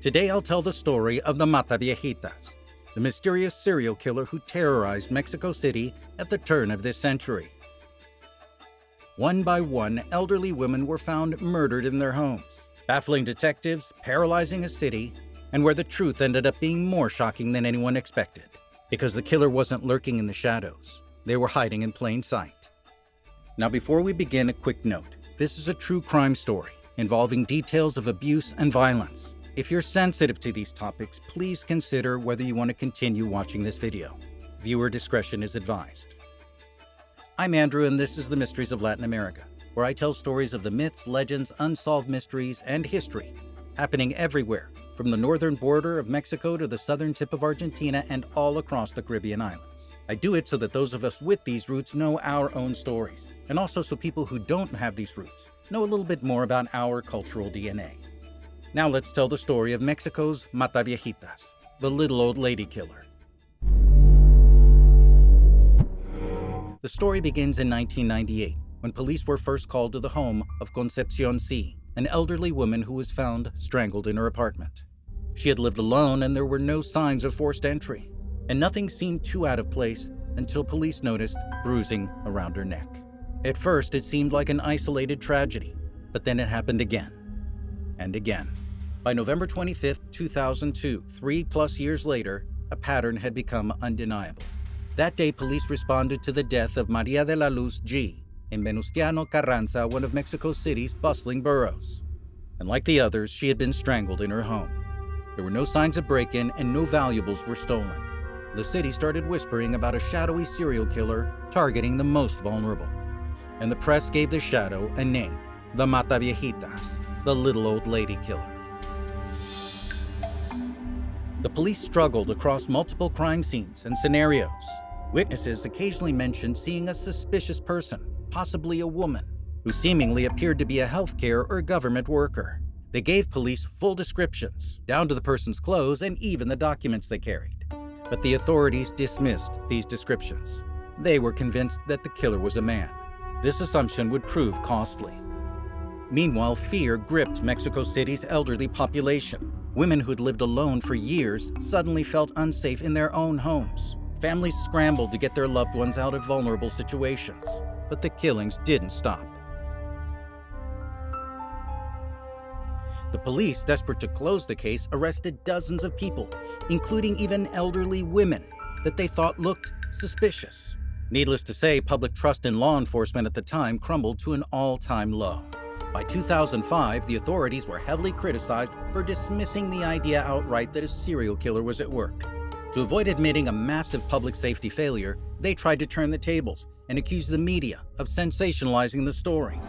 Today I'll tell the story of the Mata Viejitas, the mysterious serial killer who terrorized Mexico City at the turn of this century. One by one, elderly women were found murdered in their homes, baffling detectives, paralyzing a city, and where the truth ended up being more shocking than anyone expected. Because the killer wasn't lurking in the shadows, they were hiding in plain sight. Now before we begin, a quick note. This is a true crime story involving details of abuse and violence. If you're sensitive to these topics, please consider whether you want to continue watching this video. Viewer discretion is advised. I'm Andrew, and this is the Mysteries of Latin America, where I tell stories of the myths, legends, unsolved mysteries, and history happening everywhere, from the northern border of Mexico to the southern tip of Argentina and all across the Caribbean islands. I do it so that those of us with these roots know our own stories, and also so people who don't have these roots know a little bit more about our cultural DNA. Now let's tell the story of Mexico's Mata Viejitas, the little old lady killer. The story begins in 1998, when police were first called to the home of Concepcion C., an elderly woman who was found strangled in her apartment. She had lived alone and there were no signs of forced entry, and nothing seemed too out of place until police noticed bruising around her neck. At first, it seemed like an isolated tragedy, but then it happened again and again. By November 25, 2002, 3+ years later, a pattern had become undeniable. That day, police responded to the death of Maria de la Luz G. in Venustiano Carranza, one of Mexico City's bustling boroughs. And like the others, she had been strangled in her home. There were no signs of break-in and no valuables were stolen. The city started whispering about a shadowy serial killer targeting the most vulnerable. And the press gave the shadow a name, the Mata Viejitas, the little old lady killer. The police struggled across multiple crime scenes and scenarios. Witnesses occasionally mentioned seeing a suspicious person, possibly a woman, who seemingly appeared to be a healthcare or government worker. They gave police full descriptions, down to the person's clothes and even the documents they carried. But the authorities dismissed these descriptions. They were convinced that the killer was a man. This assumption would prove costly. Meanwhile, fear gripped Mexico City's elderly population. Women who'd lived alone for years suddenly felt unsafe in their own homes. Families scrambled to get their loved ones out of vulnerable situations. But the killings didn't stop. The police, desperate to close the case, arrested dozens of people, including even elderly women that they thought looked suspicious. Needless to say, public trust in law enforcement at the time crumbled to an all-time low. By 2005, the authorities were heavily criticized for dismissing the idea outright that a serial killer was at work. To avoid admitting a massive public safety failure, they tried to turn the tables and accused the media of sensationalizing the story.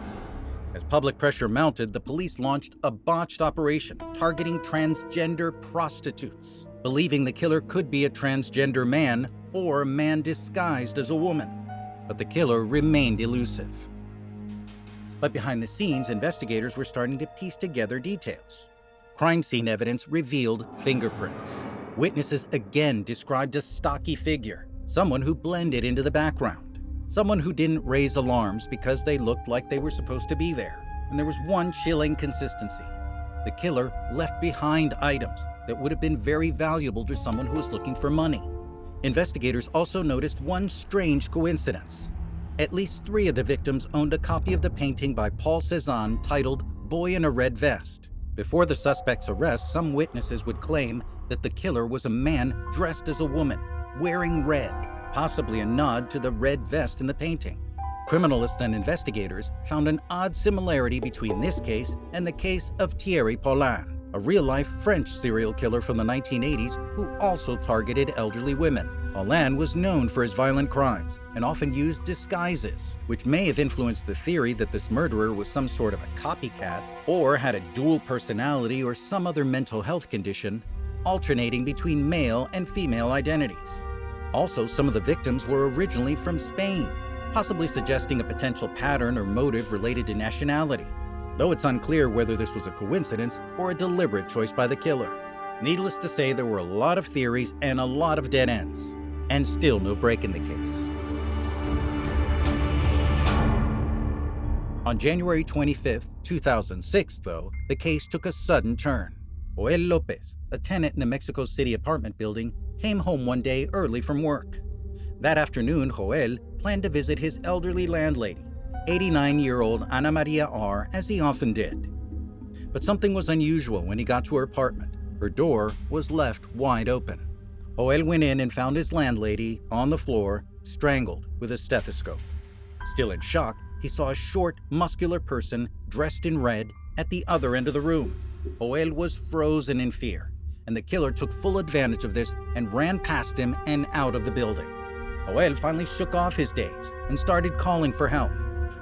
As public pressure mounted, the police launched a botched operation targeting transgender prostitutes, believing the killer could be a transgender man or a man disguised as a woman. But the killer remained elusive. But behind the scenes, investigators were starting to piece together details. Crime scene evidence revealed fingerprints. Witnesses again described a stocky figure, someone who blended into the background, someone who didn't raise alarms because they looked like they were supposed to be there. And there was one chilling consistency. The killer left behind items that would have been very valuable to someone who was looking for money. Investigators also noticed one strange coincidence. At least 3 of the victims owned a copy of the painting by Paul Cézanne titled Boy in a Red Vest. Before the suspect's arrest, some witnesses would claim that the killer was a man dressed as a woman, wearing red, possibly a nod to the red vest in the painting. Criminalists and investigators found an odd similarity between this case and the case of Thierry Paulin, a real-life French serial killer from the 1980s who also targeted elderly women. Paulin was known for his violent crimes and often used disguises, which may have influenced the theory that this murderer was some sort of a copycat or had a dual personality or some other mental health condition, alternating between male and female identities. Also, some of the victims were originally from Spain, possibly suggesting a potential pattern or motive related to nationality, though it's unclear whether this was a coincidence or a deliberate choice by the killer. Needless to say, there were a lot of theories and a lot of dead ends, and still no break in the case. On January 25, 2006, though, the case took a sudden turn. Joel Lopez, a tenant in a Mexico City apartment building, came home one day early from work. That afternoon, Joel planned to visit his elderly landlady, 89-year-old Ana Maria R., as he often did. But something was unusual when he got to her apartment. Her door was left wide open. Joel went in and found his landlady on the floor, strangled with a stethoscope. Still in shock, he saw a short, muscular person dressed in red at the other end of the room. Joel was frozen in fear, and the killer took full advantage of this and ran past him and out of the building. Joel finally shook off his daze and started calling for help.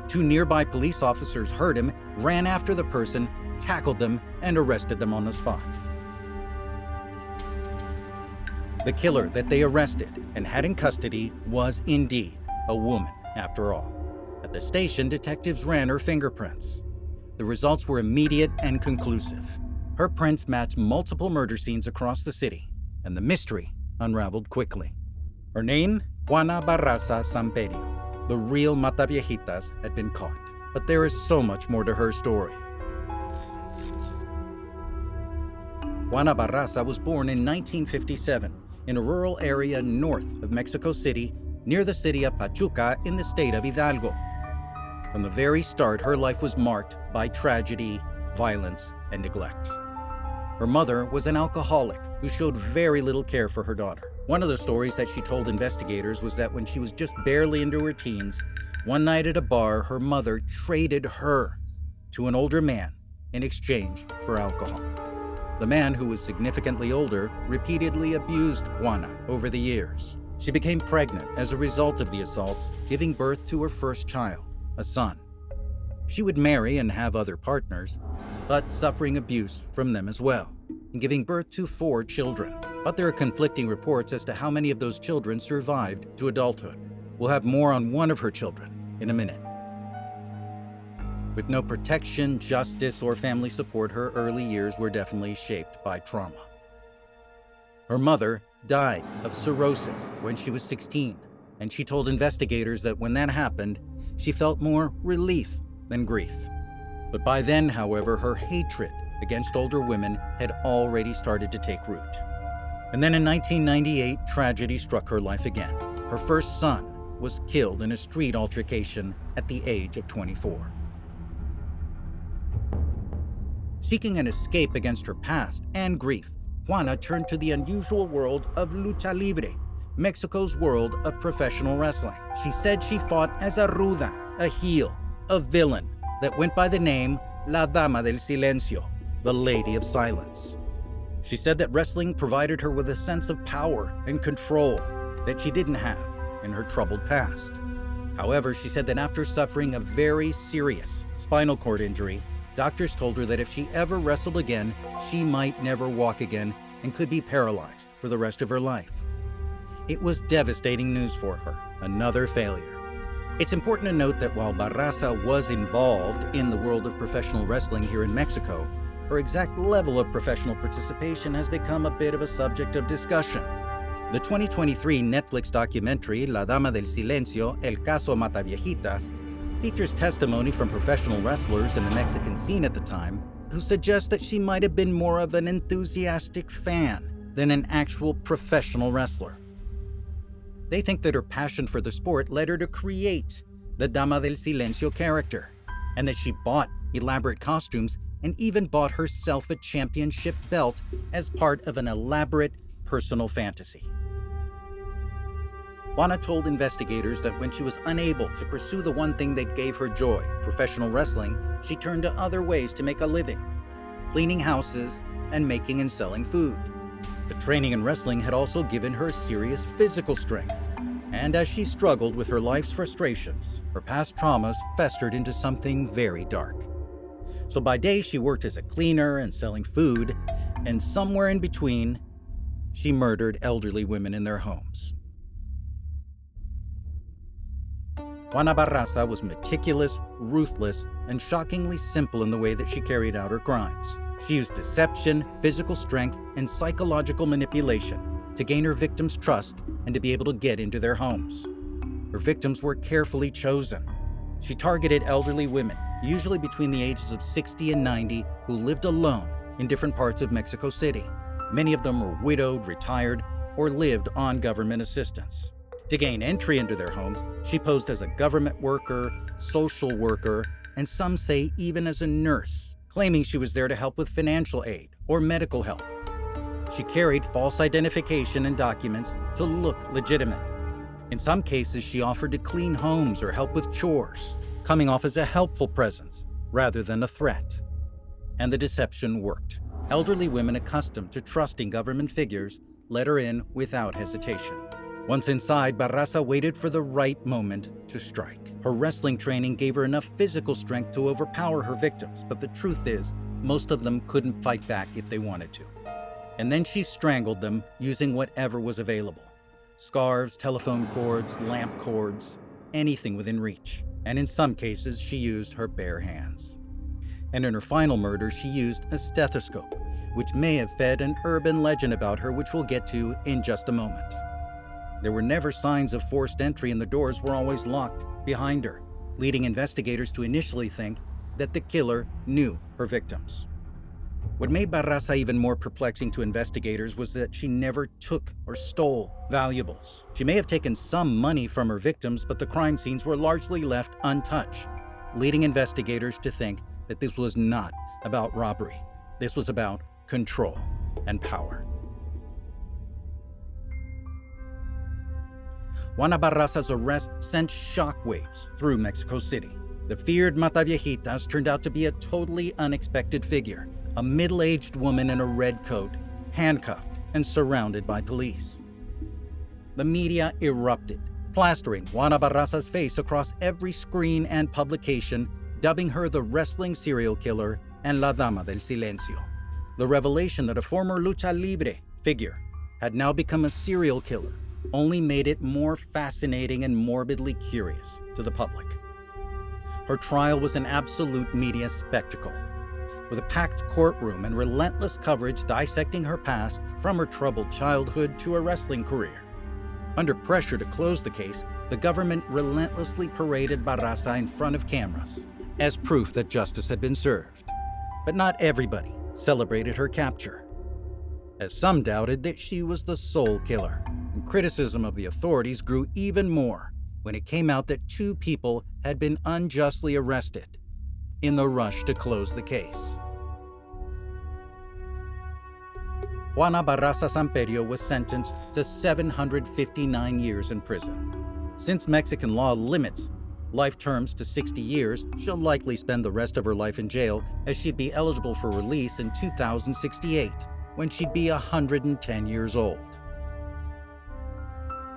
Two nearby police officers heard him, ran after the person, tackled them, and arrested them on the spot. The killer that they arrested and had in custody was indeed a woman, after all. At the station, detectives ran her fingerprints. The results were immediate and conclusive. Her prints matched multiple murder scenes across the city, and the mystery unraveled quickly. Her name? Juana Barraza Samperio. The real Mata Viejitas had been caught, but there is so much more to her story. Juana Barraza was born in 1957 in a rural area north of Mexico City, near the city of Pachuca in the state of Hidalgo. From the very start, her life was marked by tragedy, violence, and neglect. Her mother was an alcoholic who showed very little care for her daughter. One of the stories that she told investigators was that when she was just barely into her teens, one night at a bar, her mother traded her to an older man in exchange for alcohol. The man, who was significantly older, repeatedly abused Juana over the years. She became pregnant as a result of the assaults, giving birth to her first child, a son. She would marry and have other partners, but suffering abuse from them as well, and giving birth to 4 children. But there are conflicting reports as to how many of those children survived to adulthood. We'll have more on one of her children in a minute. With no protection, justice, or family support, her early years were definitely shaped by trauma. Her mother died of cirrhosis when she was 16, and she told investigators that when that happened, she felt more relief than grief. But by then, however, her hatred against older women had already started to take root. And then in 1998, tragedy struck her life again. Her first son was killed in a street altercation at the age of 24. Seeking an escape against her past and grief, Juana turned to the unusual world of Lucha Libre, Mexico's world of professional wrestling. She said she fought as a ruda, a heel, a villain that went by the name La Dama del Silencio, the Lady of Silence. She said that wrestling provided her with a sense of power and control that she didn't have in her troubled past. However, she said that after suffering a very serious spinal cord injury, doctors told her that if she ever wrestled again, she might never walk again and could be paralyzed for the rest of her life. It was devastating news for her, another failure. It's important to note that while Barraza was involved in the world of professional wrestling here in Mexico, her exact level of professional participation has become a bit of a subject of discussion. The 2023 Netflix documentary La Dama del Silencio, El Caso Mata Viejitas, features testimony from professional wrestlers in the Mexican scene at the time who suggest that she might have been more of an enthusiastic fan than an actual professional wrestler. They think that her passion for the sport led her to create the Dama del Silencio character, and that she bought elaborate costumes and even bought herself a championship belt as part of an elaborate personal fantasy. Juana told investigators that when she was unable to pursue the one thing that gave her joy, professional wrestling, she turned to other ways to make a living, cleaning houses and making and selling food. The training in wrestling had also given her serious physical strength, and as she struggled with her life's frustrations, her past traumas festered into something very dark. So by day she worked as a cleaner and selling food, and somewhere in between, she murdered elderly women in their homes. Juana Barraza was meticulous, ruthless, and shockingly simple in the way that she carried out her crimes. She used deception, physical strength, and psychological manipulation to gain her victims' trust and to be able to get into their homes. Her victims were carefully chosen. She targeted elderly women, usually between the ages of 60 and 90, who lived alone in different parts of Mexico City. Many of them were widowed, retired, or lived on government assistance. To gain entry into their homes, she posed as a government worker, social worker, and some say even as a nurse, claiming she was there to help with financial aid or medical help. She carried false identification and documents to look legitimate. In some cases, she offered to clean homes or help with chores, coming off as a helpful presence rather than a threat. And the deception worked. Elderly women accustomed to trusting government figures let her in without hesitation. Once inside, Barraza waited for the right moment to strike. Her wrestling training gave her enough physical strength to overpower her victims, but the truth is, most of them couldn't fight back if they wanted to. And then she strangled them using whatever was available. Scarves, telephone cords, lamp cords, anything within reach. And in some cases, she used her bare hands. And in her final murder, she used a stethoscope, which may have fed an urban legend about her, which we'll get to in just a moment. There were never signs of forced entry, and the doors were always locked behind her, leading investigators to initially think that the killer knew her victims. What made Barraza even more perplexing to investigators was that she never took or stole valuables. She may have taken some money from her victims, but the crime scenes were largely left untouched, leading investigators to think that this was not about robbery. This was about control and power. Juana Barraza's arrest sent shockwaves through Mexico City. The feared Mata Viejitas turned out to be a totally unexpected figure, a middle-aged woman in a red coat, handcuffed and surrounded by police. The media erupted, plastering Juana Barraza's face across every screen and publication, dubbing her the wrestling serial killer and La Dama del Silencio. The revelation that a former Lucha Libre figure had now become a serial killer only made it more fascinating and morbidly curious to the public. Her trial was an absolute media spectacle, with a packed courtroom and relentless coverage dissecting her past from her troubled childhood to a wrestling career. Under pressure to close the case, the government relentlessly paraded Barraza in front of cameras as proof that justice had been served. But not everybody celebrated her capture, as some doubted that she was the sole killer. And criticism of the authorities grew even more when it came out that 2 people had been unjustly arrested in the rush to close the case. Juana Barraza Samperio was sentenced to 759 years in prison. Since Mexican law limits life terms to 60 years, she'll likely spend the rest of her life in jail, as she'd be eligible for release in 2068, when she'd be 110 years old.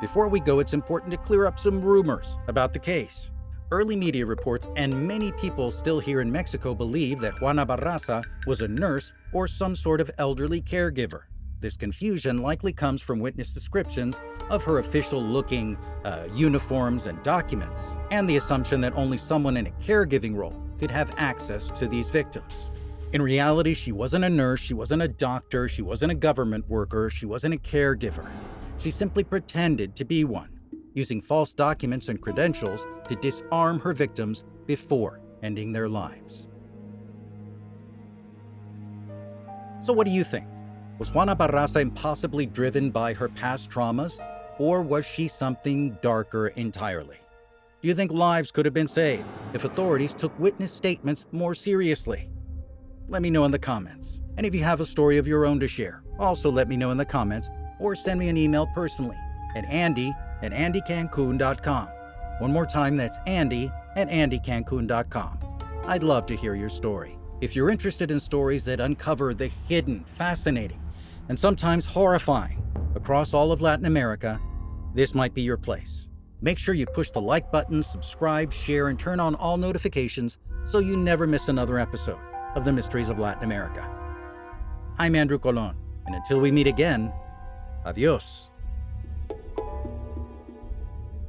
Before we go, it's important to clear up some rumors about the case. Early media reports and many people still here in Mexico believe that Juana Barraza was a nurse or some sort of elderly caregiver. This confusion likely comes from witness descriptions of her official-looking uniforms and documents, and the assumption that only someone in a caregiving role could have access to these victims. In reality, she wasn't a nurse, she wasn't a doctor, she wasn't a government worker, she wasn't a caregiver. She simply pretended to be one, using false documents and credentials to disarm her victims before ending their lives. So what do you think? Was Juana Barraza impossibly driven by her past traumas, or was she something darker entirely? Do you think lives could have been saved if authorities took witness statements more seriously? Let me know in the comments. And if you have a story of your own to share, also let me know in the comments, or send me an email personally at andy@andycancun.com. One more time, that's andy@andycancun.com. I'd love to hear your story. If you're interested in stories that uncover the hidden, fascinating, and sometimes horrifying across all of Latin America, this might be your place. Make sure you push the like button, subscribe, share, and turn on all notifications so you never miss another episode of the Mysteries of Latin America. I'm Andrew Colon, and until we meet again, adios.